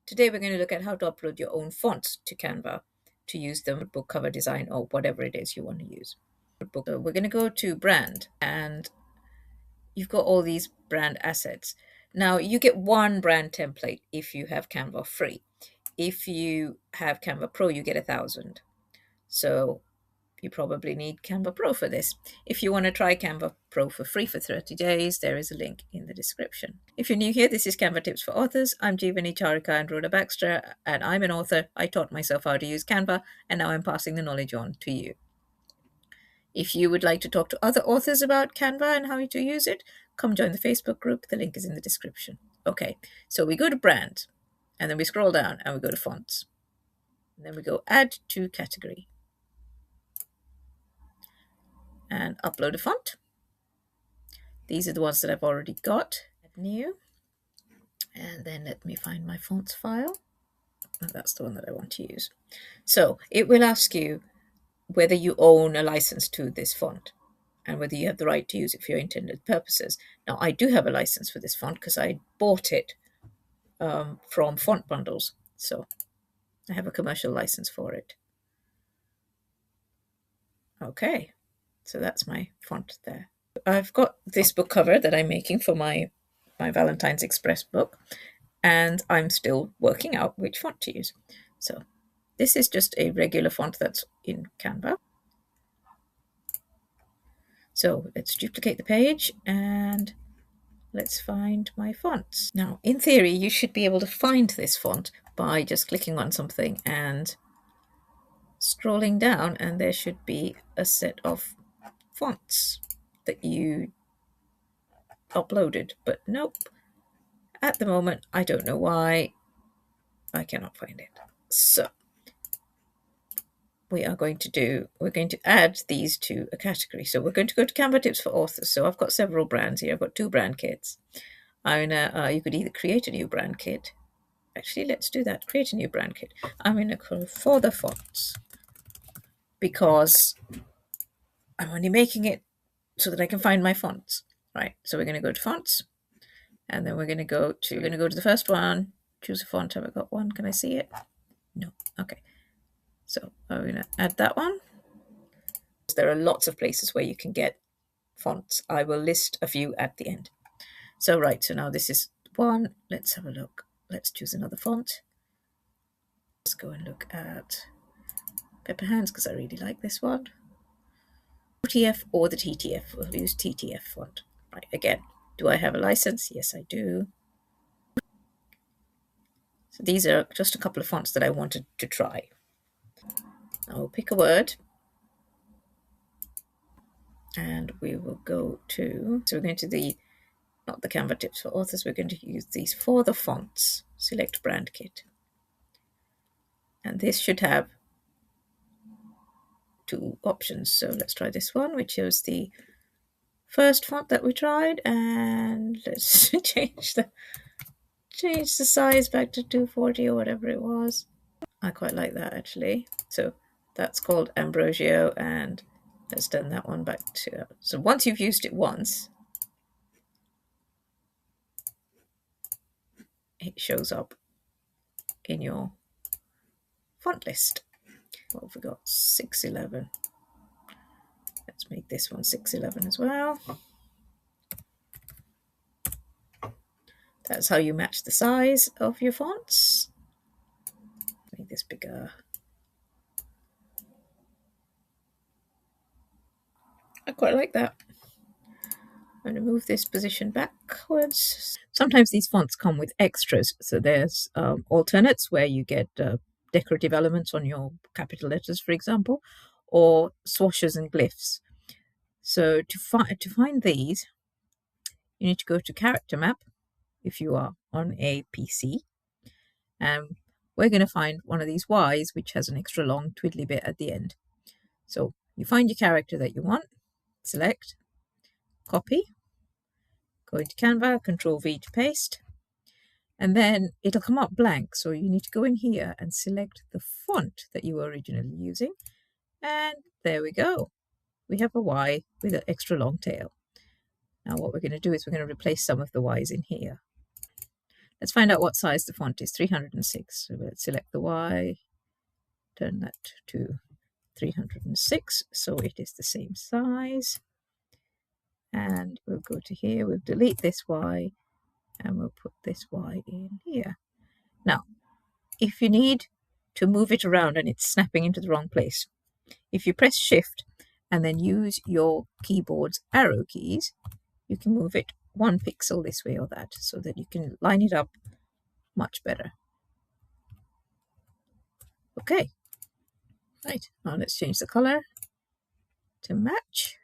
Today we're going to look at how to upload your own fonts to Canva to use them with book cover design or whatever it is you want to use. So we're going to go to brand, and you've got all these brand assets. Now you get one brand template if you have Canva free. If you have Canva Pro, you get 1,000. So you probably need Canva Pro for this. If you want to try Canva Pro for free for 30 days, there is a link in the description. If you're new here, this is Canva Tips for Authors. I'm Jeevani Charika and Rhoda Baxter, and I'm an author. I taught myself how to use Canva, and now I'm passing the knowledge on to you. If you would like to talk to other authors about Canva and how to use it, come join the Facebook group. The link is in the description. Okay, so we go to brand, and then we scroll down and we go to fonts. And then we go add to category and upload a font. These are the ones that I've already got. Add new. And then let me find my fonts file. And that's the one that I want to use. So it will ask you whether you own a license to this font and whether you have the right to use it for your intended purposes. Now, I do have a license for this font because I bought it from Font Bundles. So I have a commercial license for it. Okay, so that's my font there. I've got this book cover that I'm making for my Valentine's Express book, and I'm still working out which font to use. So this is just a regular font that's in Canva. So let's duplicate the page and let's find my fonts. Now, in theory, you should be able to find this font by just clicking on something and scrolling down, and there should be a set of fonts that you uploaded, but nope. At the moment, I don't know why I cannot find it. So we're going to add these to a category. So we're going to go to Canva Tips for Authors. So I've got several brands here. I've got 2 brand kits. You could either create a new brand kit. Actually, let's do that. Create a new brand kit. I'm going to call for the fonts because I'm only making it so that I can find my fonts. Right. So we're going to go to fonts, and then we're going to go to the first one. Choose a font. Have I got one? Can I see it? No. Okay. So I'm going to add that one. There are lots of places where you can get fonts. I will list a few at the end. So right, so now this is one. Let's have a look. Let's choose another font. Let's go and look at Pepper Hands because I really like this one. OTF or the TTF. We'll use TTF font. Right, again, do I have a license? Yes, I do. So these are just a couple of fonts that I wanted to try. I'll pick a word. And we will go to, so we're going to not the Canva Tips for Authors, we're going to use these for the fonts. Select brand kit. And this should have 2 options. So let's try this one, which is the first font that we tried. And let's change the size back to 240 or whatever it was. I quite like that actually. So that's called Ambrosio, and let's turn that one back to, so once you've used it once, it shows up in your font list. What have we got? 611. Let's make this one 611 as well. That's how you match the size of your fonts. Make this bigger. I quite like that. I'm going to move this position backwards. Sometimes these fonts come with extras. So there's alternates where you get decorative elements on your capital letters, for example, or swashes and glyphs. So to find these, you need to go to Character Map if you are on a PC. We're going to find one of these Ys, which has an extra long twiddly bit at the end. So you find your character that you want, select, copy, go into Canva, Control-V to paste, and then it'll come up blank. So you need to go in here and select the font that you were originally using. And there we go. We have a Y with an extra long tail. Now what we're going to do is we're going to replace some of the Ys in here. Let's find out what size the font is. 306. So let's select the Y, turn that to 306, so it is the same size. And we'll go to here, we'll delete this Y, and we'll put this Y in here. Now, if you need to move it around and it's snapping into the wrong place, if you press Shift and then use your keyboard's arrow keys, you can move it 1 pixel this way or that, so that you can line it up much better. Okay, right, now let's change the color to match.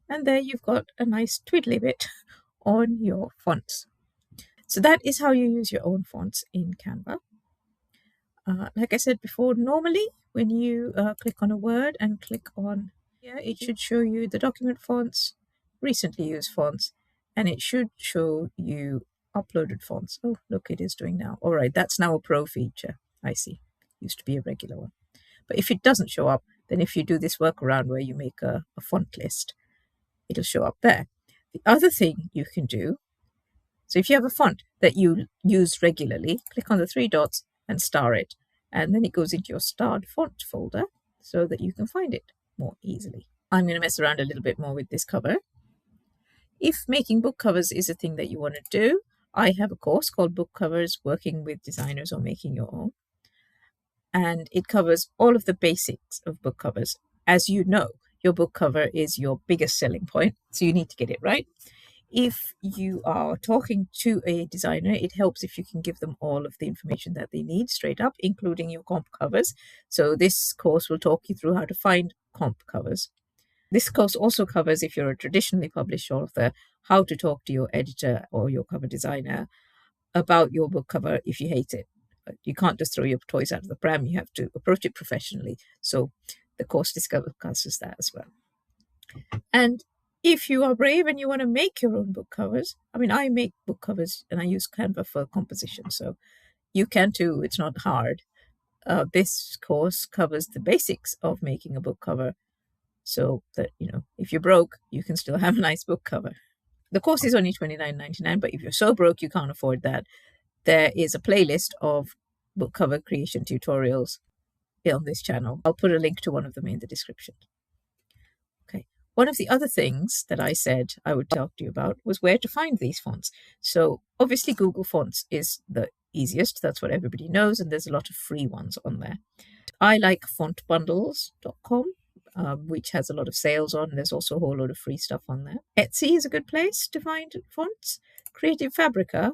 And there you've got a nice twiddly bit on your fonts. So that is how you use your own fonts in Canva. Like I said before, normally when you click on a word and click on here, it should show you the document fonts, recently used fonts, and it should show you uploaded fonts. Oh, look, it is doing now. All right, that's now a pro feature. I see. Used to be a regular one. But if it doesn't show up, then if you do this workaround where you make a font list, it'll show up there. The other thing you can do, so if you have a font that you use regularly, click on the 3 dots and star it, and then it goes into your starred font folder so that you can find it more easily. I'm going to mess around a little bit more with this cover. If making book covers is a thing that you want to do, I have a course called Book Covers, Working with Designers or Making Your Own. And it covers all of the basics of book covers. As you know, your book cover is your biggest selling point, so you need to get it right. If you are talking to a designer, it helps if you can give them all of the information that they need straight up, including your comp covers. So this course will talk you through how to find comp covers. This course also covers, if you're a traditionally published author, how to talk to your editor or your cover designer about your book cover if you hate it. You can't just throw your toys out of the pram. You have to approach it professionally. So the course discusses that as well. And if you are brave and you want to make your own book covers, I mean, I make book covers and I use Canva for composition. So you can too. It's not hard. This course covers the basics of making a book cover so that, if you're broke, you can still have a nice book cover. The course is only $29.99, but if you're so broke you can't afford that, there is a playlist of book cover creation tutorials on this channel. I'll put a link to one of them in the description. Okay. One of the other things that I said I would talk to you about was where to find these fonts. So obviously Google Fonts is the easiest. That's what everybody knows, and there's a lot of free ones on there. I like fontbundles.com, which has a lot of sales on. There's also a whole lot of free stuff on there. Etsy is a good place to find fonts. Creative Fabrica,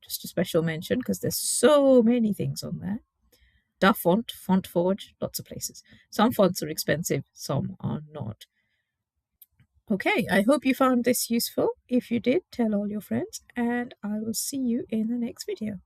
just a special mention because there's so many things on there. DaFont, FontForge, lots of places. Some fonts are expensive, some are not. Okay, I hope you found this useful. If you did, tell all your friends, and I will see you in the next video.